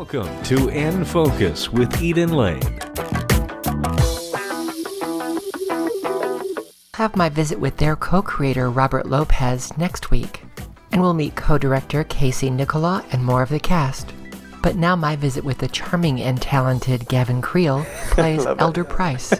Welcome to In Focus with Eden Lane. I'll have my visit with their co-creator Robert Lopez next week, and we'll meet co-director Casey Nicola and more of the cast. But now my visit with the charming and talented Gavin Creel plays Elder Price.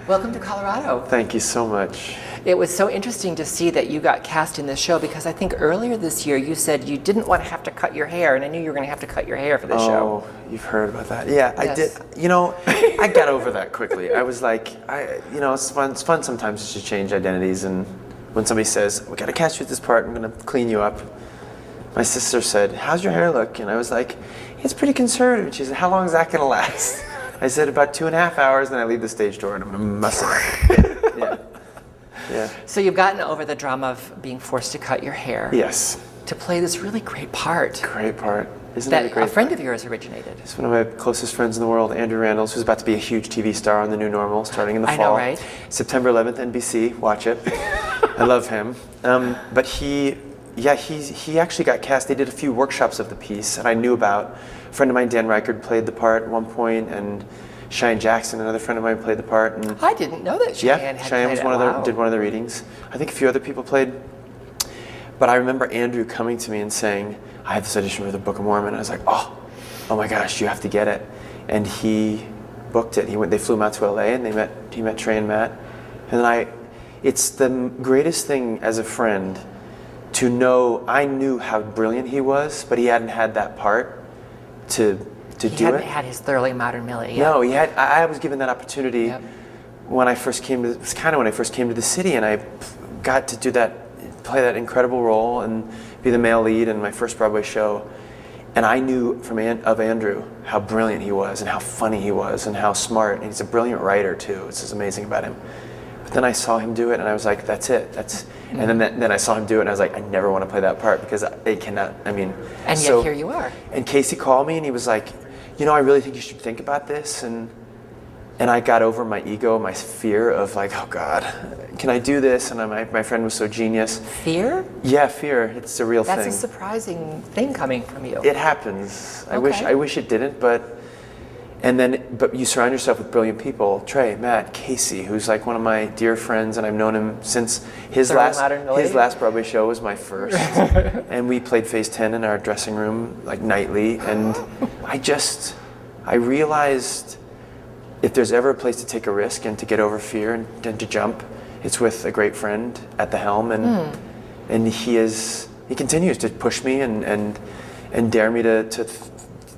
Welcome to Colorado. Thank you so much. It was so interesting to see that you got cast in this show because I think earlier this year you said you didn't want to have to cut your hair, and I knew you were going to have to cut your hair for the show. Oh, you've heard about that. Yeah, Yes. I did. You know, I got over that quickly. I was like, it's fun sometimes to change identities, and when somebody says, we got to cast you at this part, I'm going to clean you up. My sister said, how's your hair look? And I was like, it's pretty conservative. She said, how long is that going to last? I said, about 2.5 hours, then I leave the stage door and I'm going to muss it. Yeah. Yeah. So you've gotten over the drama of being forced to cut your hair. Yes. To play this really great part. Great part. Isn't That it a great a friend part? of yours originated. It's one of my closest friends in the world, Andrew Randalls, who's about to be a huge TV star on The New Normal starting in the I fall. know, right? September 11th, NBC. Watch it. I love him. But he actually got cast. They did a few workshops of the piece, and I knew about. A friend of mine, Dan Reichard, played the part at one point, and Cheyenne Jackson, another friend of mine, played the part. And I didn't know that Cheyenne had Cheyenne played was it. one of Wow. did one of the readings. I think a few other people played. But I remember Andrew coming to me and saying, I have this audition for the Book of Mormon. I was like, oh my gosh, you have to get it. And he booked it. They flew him out to LA, and he met Trey and Matt. And it's the greatest thing as a friend to know. I knew how brilliant he was, but he hadn't had that part to do it. He hadn't had his thoroughly modern Millie yet. No, he had. I was given that opportunity Yep. when I first came to. It was kind of when I first came to the city, and I got to play that incredible role and be the male lead in my first Broadway show. And I knew of Andrew how brilliant he was, and how funny he was, and how smart. And he's a brilliant writer too. It's just amazing about him. But then I saw him do it, and I was like, that's it. And then I saw him do it, and I was like, I never want to play that part because it cannot. I mean. And yet here you are. And Casey called me, and he was like, I really think you should think about this. And I got over my ego, my fear of like, oh God, can I do this? And my friend was so genius. Fear? Yeah, fear. It's a real That's thing. a surprising thing coming from you. It happens. Okay. I wish it didn't, but you surround yourself with brilliant people. Trey, Matt, Casey, who's like one of my dear friends, and I've known him since his last Broadway show was my first. And we played Phase 10 in our dressing room like nightly, and I realized if there's ever a place to take a risk and to get over fear and to jump, it's with a great friend at the helm, and he continues to push me and dare me to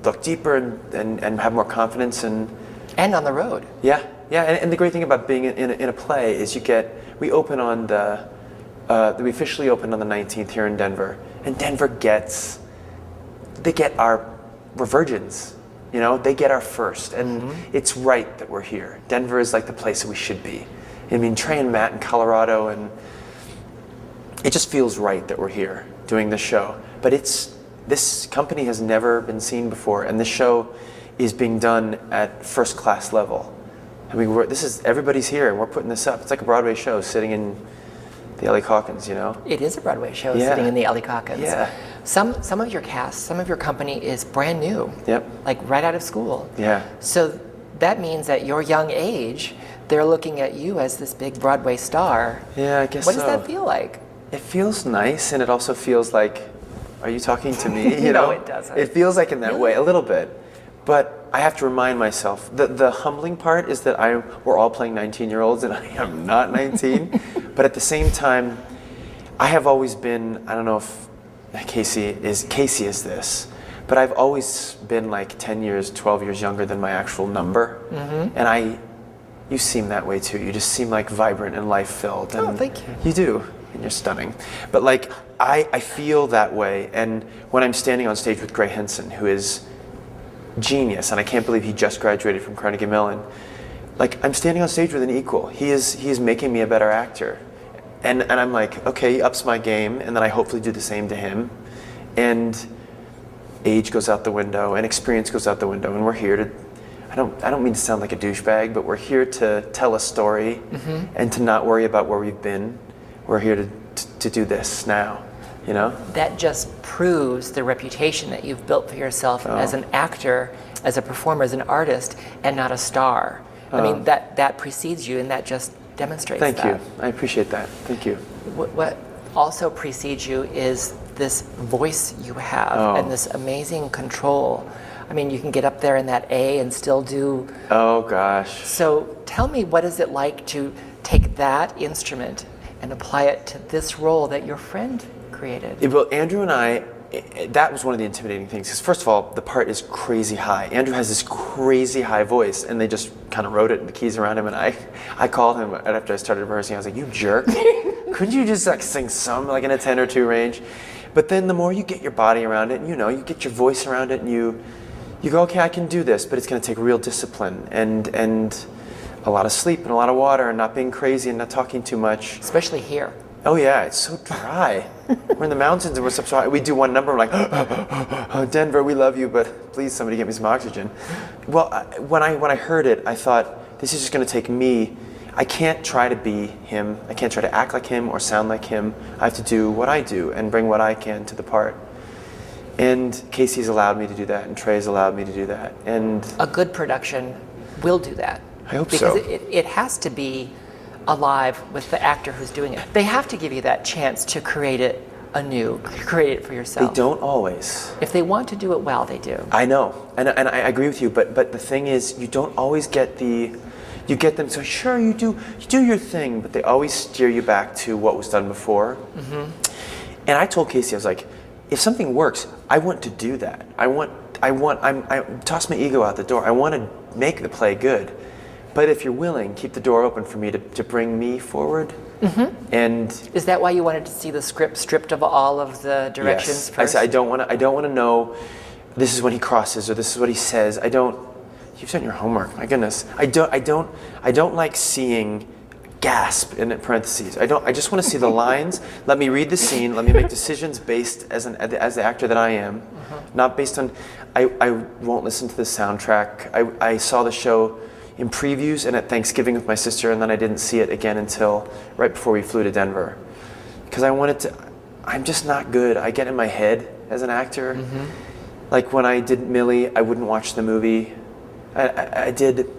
look deeper and have more confidence and on the road. Yeah, and the great thing about being in a play is we open on we officially opened on the 19th here in Denver, and Denver gets we're virgins. They get our first, and it's right that we're here. Denver is like the place that we should be. I mean, Trey and Matt in Colorado, and it just feels right that we're here doing this show. But this company has never been seen before, and this show is being done at first class level. I mean, everybody's here, and we're putting this up. It's like a Broadway show sitting in the Ellie Calkins, It is a Broadway show Yeah. sitting in the Ellie Calkins. Yeah. Some of your cast, some of your company is brand new. Yep. Like right out of school. Yeah. So that means at your young age, they're looking at you as this big Broadway star. Yeah, I guess What so. does that feel like? It feels nice, and it also feels like, are you talking to me? No, it doesn't. It feels like in that way, a little bit. But I have to remind myself, the humbling part is that we're all playing 19-year-olds, and I am not 19. But at the same time, I have always been, I don't know if Casey is this, but I've always been like 10 years, 12 years younger than my actual number. And you seem that way too. You just seem like vibrant and life-filled. Oh, thank you. You do, and you're stunning. But like, I feel that way, and when I'm standing on stage with Gray Henson, who is genius, and I can't believe he just graduated from Carnegie Mellon, like, I'm standing on stage with an equal. He is making me a better actor. And I'm like, okay, he ups my game, and then I hopefully do the same to him. And age goes out the window, and experience goes out the window, and we're here to, I don't mean to sound like a douchebag, but we're here to tell a story and to not worry about where we've been. We're here to do this now. you know? That just proves the reputation that you've built for yourself as an actor, as a performer, as an artist, and not a star. I mean, that precedes you, and that just demonstrates that. Thank you. I appreciate that. Thank you. What also precedes you is this voice you have and this amazing control. I mean, you can get up there in that A and still do... Oh, gosh. So tell me, what is it like to take that instrument and apply it to this role that your friend created? Well, Andrew and I, that was one of the intimidating things. Because first of all, the part is crazy high. Andrew has this crazy high voice, and they just kind of wrote it and the keys around him. And I called him right after I started rehearsing. I was like, "You jerk! Couldn't you just like sing some like in a 10 or 2 range?" But then the more you get your body around it, and, you know, you get your voice around it, and you go, "Okay, I can do this," but it's going to take real discipline and a lot of sleep and a lot of water and not being crazy and not talking too much. Especially here. Oh yeah, it's so dry. We're in the mountains and we're so high. We do one number, we're like, "Denver, we love you, but please somebody get me some oxygen." Well, when I heard it, I thought, this is just going to take me. I can't try to be him. I can't try to act like him or sound like him. I have to do what I do and bring what I can to the part. And Casey's allowed me to do that, and Trey's allowed me to do that. And a good production will do that. I hope so. Because it has to be alive with the actor who's doing it. They have to give you that chance to create it anew, create it for yourself. They don't always. If they want to do it well, they do. I know, and I agree with you. But the thing is, you don't always get you get them. So sure, you do your thing, but they always steer you back to what was done before. Mm-hmm. And I told Casey, I was like, if something works, I want to do that. I toss my ego out the door. I want to make the play good. But if you're willing, keep the door open for me to bring me forward. Mm-hmm. And is that why you wanted to see the script stripped of all of the directions first? I said, I don't want to know this is when he crosses or this is what he says. You've done your homework. My goodness. I don't like seeing gasp in parentheses. I just want to see the lines. Let me read the scene. Let me make decisions based as the actor that I am, not based on. I won't listen to the soundtrack. I saw the show in previews and at Thanksgiving with my sister, and then I didn't see it again until right before we flew to Denver, because I wanted to. I'm just not good. I get in my head as an actor. Mm-hmm. Like when I did Millie, I wouldn't watch the movie. I did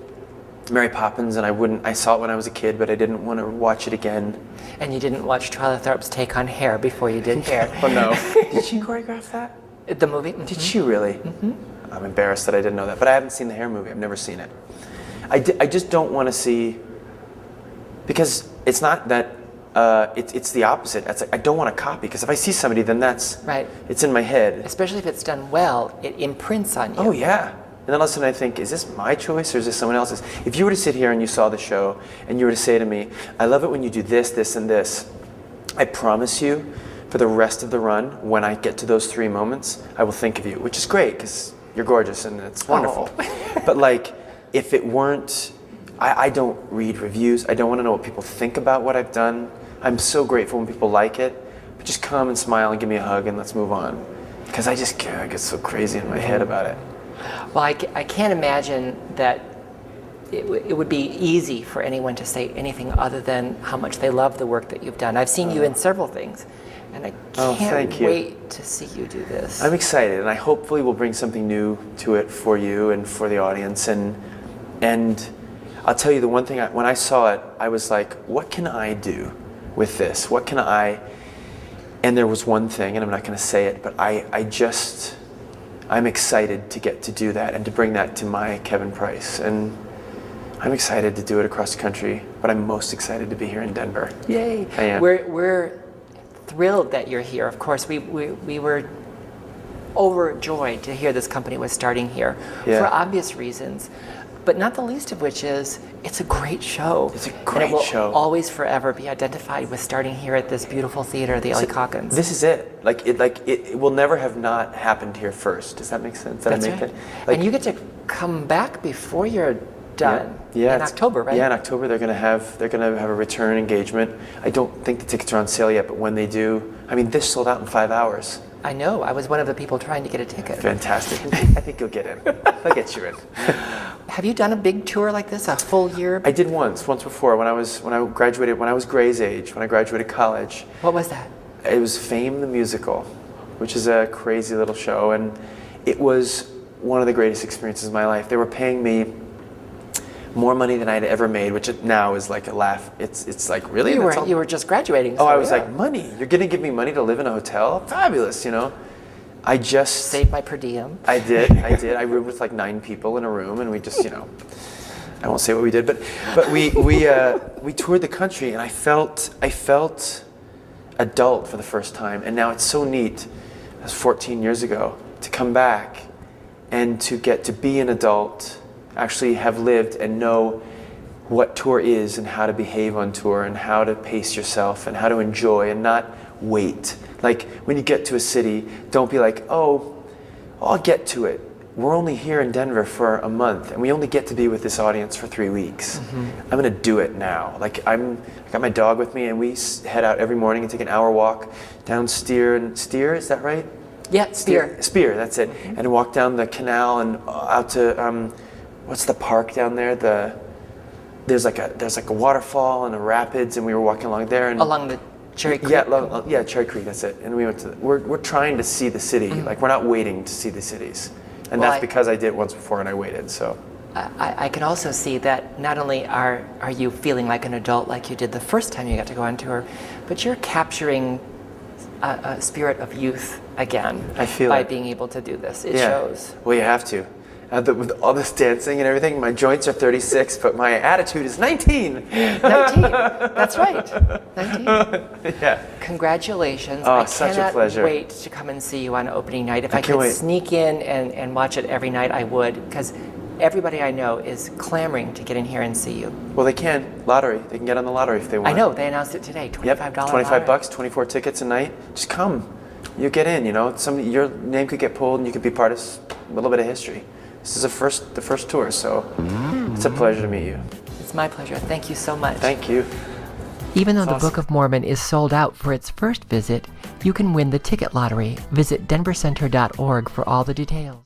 Mary Poppins, and I saw it when I was a kid, but I didn't want to watch it again. And you didn't watch Twyla Tharp's take on Hair before you did Hair. Oh no. Did she choreograph that? The movie? Mm-hmm. Did she really? Mm-hmm. I'm embarrassed that I didn't know that, but I haven't seen the Hair movie. I've never seen it. I just don't want to see, because it's not that, it's the opposite. It's like, I don't want to copy, because if I see somebody, then that's, right. It's in my head. Especially if it's done well, it imprints on you. Oh yeah. And then all of a sudden I think, is this my choice or is this someone else's? If you were to sit here and you saw the show and you were to say to me, "I love it when you do this, this, and this," I promise you, for the rest of the run, when I get to those 3 moments, I will think of you, which is great because you're gorgeous and it's wonderful. Oh. But like, if it weren't, I don't read reviews. I don't want to know what people think about what I've done. I'm so grateful when people like it, but just come and smile and give me a hug and let's move on. Because I get so crazy in my head about it. Well, I can't imagine that it would be easy for anyone to say anything other than how much they love the work that you've done. I've seen you in several things, and I can't wait to see you do this. I'm excited, and I hopefully will bring something new to it for you and for the audience. And I'll tell you the one thing, when I saw it, I was like, what can I do with this? What can I... And there was one thing, and I'm not going to say it, but I'm excited to get to do that and to bring that to my Kevin Price. And I'm excited to do it across the country, but I'm most excited to be here in Denver. Yay. I am. We're thrilled that you're here. Of course, we were overjoyed to hear this company was starting here for obvious reasons, but not the least of which is it's a great show. It's a great show. It will always forever be identified with starting here at this beautiful theater, the Ellie Calkins. This is it. It will never have not happened here first. Does that make sense? That's right. And you get to come back before you're done in October, right? Yeah, in October they're gonna have a return engagement. I don't think the tickets are on sale yet, but when they do, I mean, this sold out in 5 hours. I know. I was one of the people trying to get a ticket. Fantastic. I think you'll get in. I'll get you in. Have you done a big tour like this, a full year? I did once before when I was Gray's age, when I graduated college. What was that? It was Fame the Musical, which is a crazy little show, and it was one of the greatest experiences of my life. They were paying me more money than I'd ever made, which now is like a laugh. It's like, really? You were just graduating. So I was like, money? You're gonna give me money to live in a hotel? Fabulous, you know? I just... Saved my per diem. I did. I roomed with like 9 people in a room, and we just, you know, I won't say what we did, but we toured the country, and I felt adult for the first time. And now it's so neat, that was 14 years ago, to come back and to get to be an adult, actually have lived and know what tour is and how to behave on tour and how to pace yourself and how to enjoy and not wait. Like when you get to a city, don't be like, oh, I'll get to it. We're only here in Denver for a month and we only get to be with this audience for 3 weeks. I'm gonna do it now. Like I got my dog with me and we head out every morning and take an hour walk down Steer, is that right? Yeah, Spear, that's it. And walk down the canal and out to, what's the park down there? There's like a waterfall and a rapids, and we were walking along there. And along the Cherry Creek? Yeah, Cherry Creek, that's it. And we went to, we're trying to see the city. Like we're not waiting to see the cities. And that's because I did it once before and I waited, so. I can also see that not only are you feeling like an adult like you did the first time you got to go on tour, but you're capturing a spirit of youth again by being able to do this. It shows. Well, you have to. With all this dancing and everything, my joints are 36, but my attitude is 19. 19. That's right. 19. Yeah. Congratulations. Oh, such a pleasure. I cannot wait to come and see you on opening night. If I could sneak in and watch it every night, I would, because everybody I know is clamoring to get in here and see you. Well, they can. Lottery. They can get on the lottery if they want. I know. They announced it today. $25. Yep. $25, 24 tickets a night. Just come. You get in, you know. Your name could get pulled and you could be part of a little bit of history. This is the first tour, so it's a pleasure to meet you. It's my pleasure. Thank you so much. Thank you. Even though the Book of Mormon is sold out for its first visit, you can win the ticket lottery. Visit denvercenter.org for all the details.